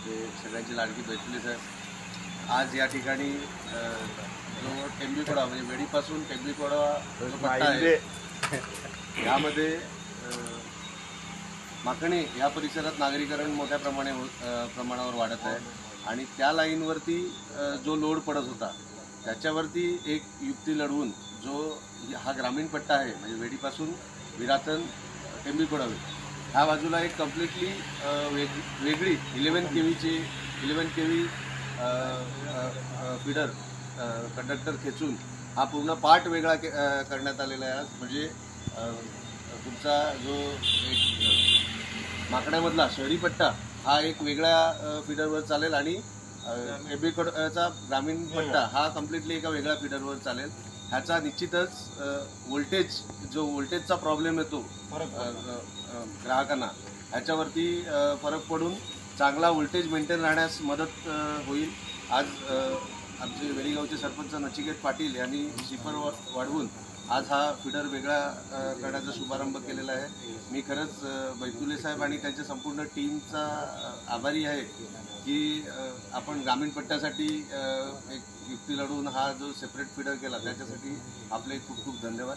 ते सगळ्यांची लाडकी बैतुले साहेब आज या ठिकाणी जो टेंबीकोडा म्हणजे वेडीपासून टेंबीकोडा जो पट्टा आहे यामध्ये माकणे या परिसरात नागरीकरण मोठ्या प्रमाणावर वाढत आहे आणि त्या लाईनवरती जो लोड पडत होता त्याच्यावरती एक युक्ती लढवून जो हा ग्रामीण पट्टा आहे म्हणजे वेडीपासून विरातन टेंबीकोडावे ह्या बाजूला एक कम्प्लिटली वेगळी 11 केव्ही फीडर कंडक्टर खेचून हा पूर्ण पार्ट वेगळा करण्यात आलेला आहे. म्हणजे तुमचा जो एक माकड्यामधला शहरी पट्टा हा एक वेगळ्या फीडरवर चालेल आणि टेंबीकोडाचा ग्रामीण पट्टा हा कम्प्लिटली एका वेगळ्या फीडरवर चालेल. ह्याचा निश्चितच व्होल्टेजचा प्रॉब्लेम येतो ग्राहकांना ह्याच्यावरती फरक पडून चांगला व्होल्टेज मेंटेन राहण्यास मदत होईल. आज आमचे वेळीगावचे सरपंच नचिकेत पाटील यांनी शिफर वाढवून आज हा फीडर वेगळा करण्याचा शुभारंभ केलेला आहे. मी खरंच बैतुले साहेब आणि त्यांच्या संपूर्ण टीमचा आभारी आहे की आपण ग्रामीण पट्ट्यासाठी एक युक्ती लढवून हा जो सेपरेट फीडर केला त्याच्यासाठी आपले खूप खूप धन्यवाद.